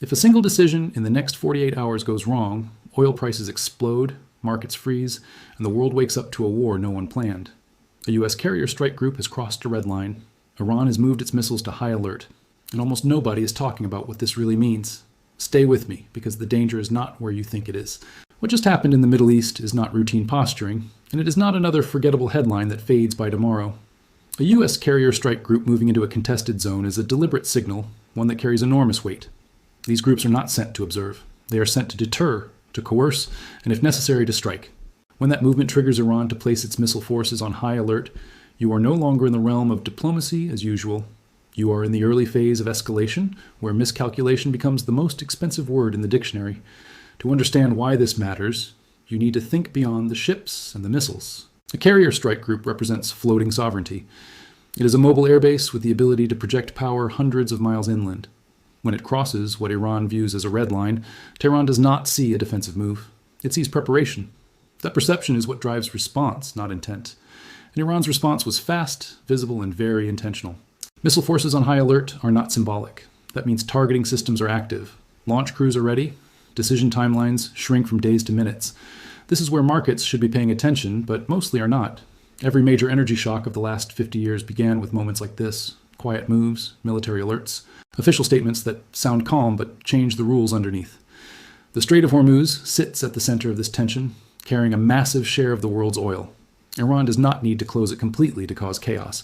If a single decision in the next 48 hours goes wrong, oil prices explode, markets freeze, and the world wakes up to a war no one planned. A U.S. carrier strike group has crossed a red line. Iran has moved its missiles to high alert. And almost nobody is talking about what this really means. Stay with me, because the danger is not where you think it is. What just happened in the Middle East is not routine posturing, and it is not another forgettable headline that fades by tomorrow. A U.S. carrier strike group moving into a contested zone is a deliberate signal, one that carries enormous weight. These groups are not sent to observe. They are sent to deter, to coerce, and if necessary, to strike. When that movement triggers Iran to place its missile forces on high alert, you are no longer in the realm of diplomacy as usual. You are in the early phase of escalation, where miscalculation becomes the most expensive word in the dictionary. To understand why this matters, you need to think beyond the ships and the missiles. A carrier strike group represents floating sovereignty. It is a mobile airbase with the ability to project power hundreds of miles inland. When it crosses what Iran views as a red line, Tehran does not see a defensive move. It sees preparation. That perception is what drives response, not intent. And Iran's response was fast, visible, and very intentional. Missile forces on high alert are not symbolic. That means targeting systems are active. Launch crews are ready. Decision timelines shrink from days to minutes. This is where markets should be paying attention, but mostly are not. Every major energy shock of the last 50 years began with moments like this: quiet moves, military alerts, official statements that sound calm but change the rules underneath. The Strait of Hormuz sits at the center of this tension, carrying a massive share of the world's oil. Iran does not need to close it completely to cause chaos.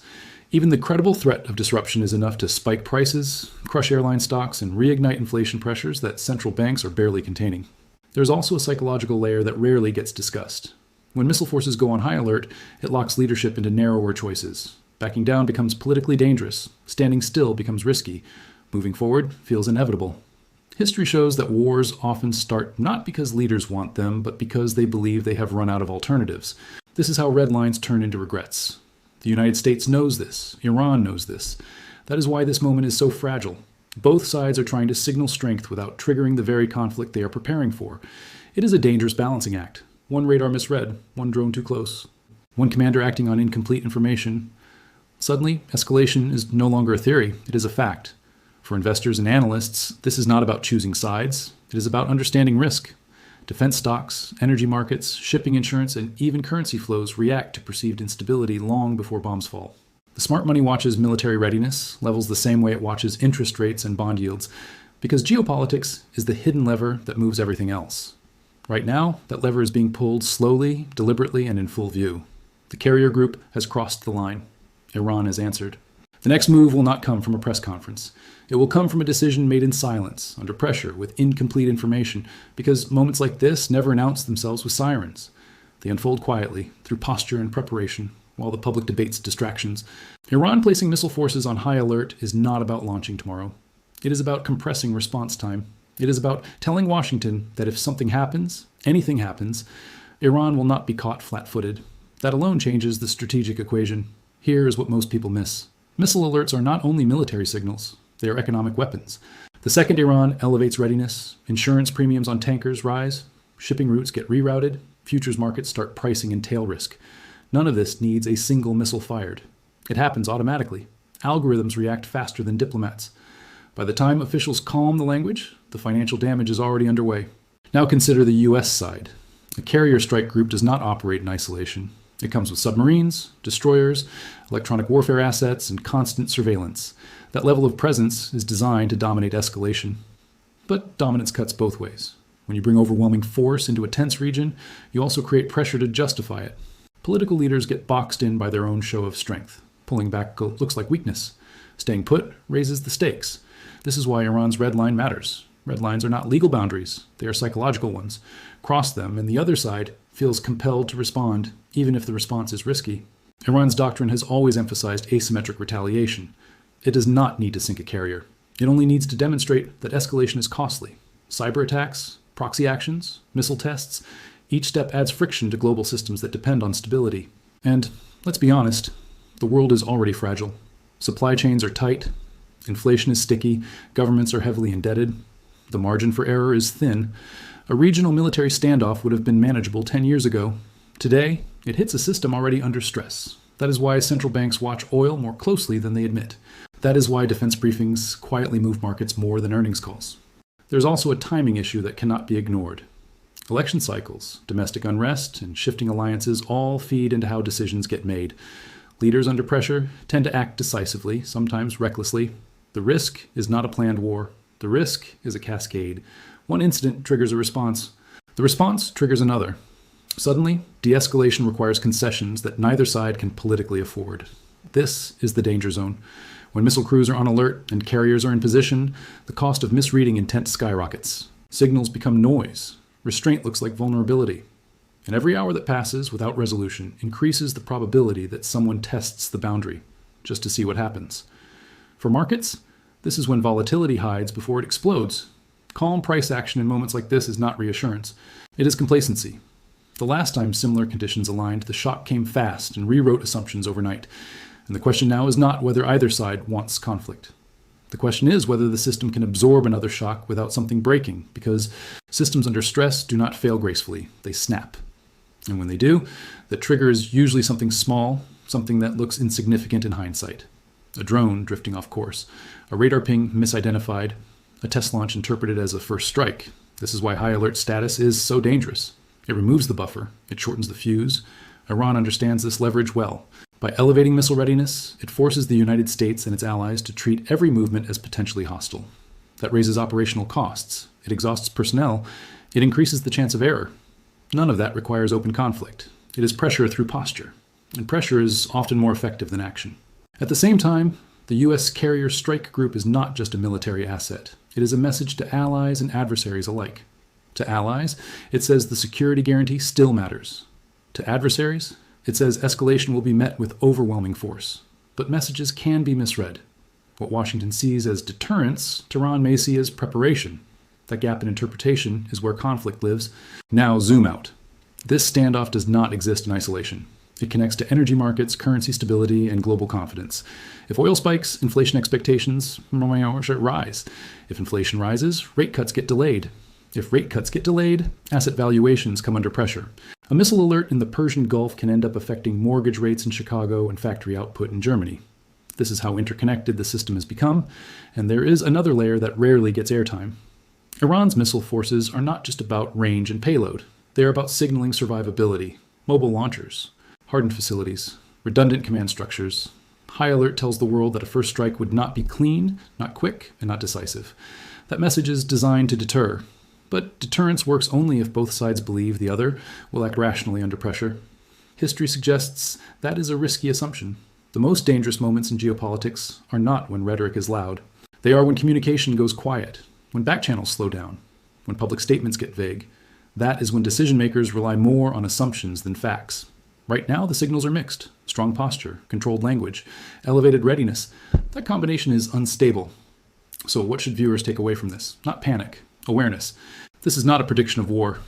Even the credible threat of disruption is enough to spike prices, crush airline stocks, and reignite inflation pressures that central banks are barely containing. There's also a psychological layer that rarely gets discussed. When missile forces go on high alert, it locks leadership into narrower choices. Backing down becomes politically dangerous. Standing still becomes risky. Moving forward feels inevitable. History shows that wars often start not because leaders want them, but because they believe they have run out of alternatives. This is how red lines turn into regrets. The United States knows this. Iran knows this. That is why this moment is so fragile. Both sides are trying to signal strength without triggering the very conflict they are preparing for. It is a dangerous balancing act. One radar misread, one drone too close, one commander acting on incomplete information. Suddenly, escalation is no longer a theory, it is a fact. For investors and analysts, this is not about choosing sides. It is about understanding risk. Defense stocks, energy markets, shipping insurance, and even currency flows react to perceived instability long before bombs fall. The smart money watches military readiness, levels the same way it watches interest rates and bond yields, because geopolitics is the hidden lever that moves everything else. Right now, that lever is being pulled slowly, deliberately, and in full view. The carrier group has crossed the line. Iran has answered. The next move will not come from a press conference. It will come from a decision made in silence, under pressure, with incomplete information, because moments like this never announce themselves with sirens. They unfold quietly, through posture and preparation, while the public debates distractions. Iran placing missile forces on high alert is not about launching tomorrow. It is about compressing response time. It is about telling Washington that if something happens, anything happens, Iran will not be caught flat-footed. That alone changes the strategic equation. Here is what most people miss. Missile alerts are not only military signals, they are economic weapons. The second Iran elevates readiness, insurance premiums on tankers rise, shipping routes get rerouted, futures markets start pricing in tail risk. None of this needs a single missile fired. It happens automatically. Algorithms react faster than diplomats. By the time officials calm the language, the financial damage is already underway. Now consider the U.S. side. A carrier strike group does not operate in isolation. It comes with submarines, destroyers, electronic warfare assets, and constant surveillance. That level of presence is designed to dominate escalation. But dominance cuts both ways. When you bring overwhelming force into a tense region, you also create pressure to justify it. Political leaders get boxed in by their own show of strength. Pulling back looks like weakness. Staying put raises the stakes. This is why Iran's red line matters. Red lines are not legal boundaries. They are psychological ones. Cross them, and the other side feels compelled to respond, even if the response is risky. Iran's doctrine has always emphasized asymmetric retaliation. It does not need to sink a carrier. It only needs to demonstrate that escalation is costly. Cyber attacks, proxy actions, missile tests, each step adds friction to global systems that depend on stability. And, let's be honest, the world is already fragile. Supply chains are tight, inflation is sticky, governments are heavily indebted, the margin for error is thin. A regional military standoff would have been manageable 10 years ago. Today, it hits a system already under stress. That is why central banks watch oil more closely than they admit. That is why defense briefings quietly move markets more than earnings calls. There's also a timing issue that cannot be ignored. Election cycles, domestic unrest, and shifting alliances all feed into how decisions get made. Leaders under pressure tend to act decisively, sometimes recklessly. The risk is not a planned war. The risk is a cascade. One incident triggers a response. The response triggers another. Suddenly, de-escalation requires concessions that neither side can politically afford. This is the danger zone. When missile crews are on alert and carriers are in position, the cost of misreading intent skyrockets. Signals become noise. Restraint looks like vulnerability. And every hour that passes without resolution increases the probability that someone tests the boundary, just to see what happens. For markets, this is when volatility hides before it explodes. Calm price action in moments like this is not reassurance. It is complacency. The last time similar conditions aligned, the shock came fast and rewrote assumptions overnight. And the question now is not whether either side wants conflict. The question is whether the system can absorb another shock without something breaking, because systems under stress do not fail gracefully. They snap. And when they do, the trigger is usually something small, something that looks insignificant in hindsight. A drone drifting off course, a radar ping misidentified, a test launch interpreted as a first strike. This is why high alert status is so dangerous. It removes the buffer. It shortens the fuse. Iran understands this leverage well. By elevating missile readiness, it forces the United States and its allies to treat every movement as potentially hostile. That raises operational costs. It exhausts personnel. It increases the chance of error. None of that requires open conflict. It is pressure through posture. And pressure is often more effective than action. At the same time, the U.S. carrier strike group is not just a military asset. It is a message to allies and adversaries alike. To allies, it says the security guarantee still matters. To adversaries, it says escalation will be met with overwhelming force. But messages can be misread. What Washington sees as deterrence, Tehran may see as preparation. That gap in interpretation is where conflict lives. Now zoom out. This standoff does not exist in isolation. It connects to energy markets, currency stability, and global confidence. If oil spikes, inflation expectations rise. If inflation rises, rate cuts get delayed. If rate cuts get delayed, asset valuations come under pressure. A missile alert in the Persian Gulf can end up affecting mortgage rates in Chicago and factory output in Germany. This is how interconnected the system has become, and there is another layer that rarely gets airtime. Iran's missile forces are not just about range and payload. They are about signaling survivability, mobile launchers, hardened facilities, redundant command structures. High alert tells the world that a first strike would not be clean, not quick, and not decisive. That message is designed to deter. But deterrence works only if both sides believe the other will act rationally under pressure. History suggests that is a risky assumption. The most dangerous moments in geopolitics are not when rhetoric is loud. They are when communication goes quiet, when back channels slow down, when public statements get vague. That is when decision makers rely more on assumptions than facts. Right now, the signals are mixed. Strong posture, controlled language, elevated readiness. That combination is unstable. So what should viewers take away from this? Not panic. Awareness. This is not a prediction of war.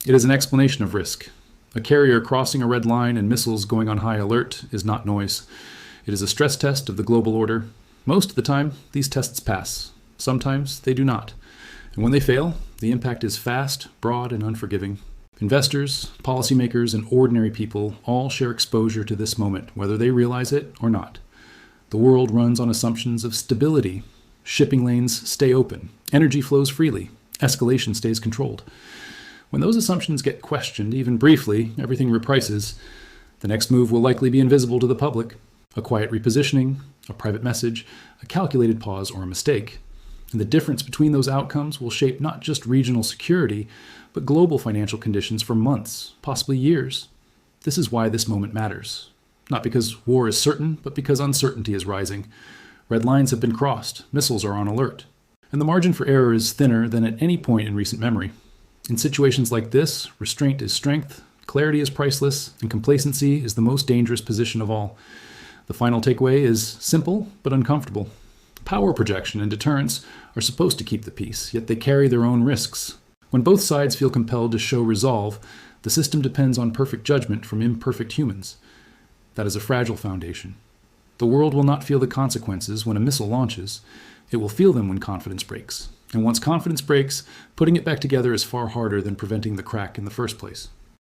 It is an explanation of risk. A carrier crossing a red line and missiles going on high alert is not noise. It is a stress test of the global order. Most of the time, these tests pass. Sometimes they do not. And when they fail, the impact is fast, broad, and unforgiving. Investors, policymakers, and ordinary people all share exposure to this moment, whether they realize it or not. The world runs on assumptions of stability. Shipping lanes stay open. Energy flows freely. Escalation stays controlled. When those assumptions get questioned, even briefly, everything reprices. The next move will likely be invisible to the public. A quiet repositioning, a private message, a calculated pause, or a mistake. And the difference between those outcomes will shape not just regional security, but global financial conditions for months, possibly years. This is why this moment matters. Not because war is certain, but because uncertainty is rising. Red lines have been crossed. Missiles are on alert. And the margin for error is thinner than at any point in recent memory. In situations like this, restraint is strength, clarity is priceless, and complacency is the most dangerous position of all. The final takeaway is simple but uncomfortable. Power projection and deterrence are supposed to keep the peace, yet they carry their own risks. When both sides feel compelled to show resolve, the system depends on perfect judgment from imperfect humans. That is a fragile foundation. The world will not feel the consequences when a missile launches. It will feel them when confidence breaks. And once confidence breaks, putting it back together is far harder than preventing the crack in the first place.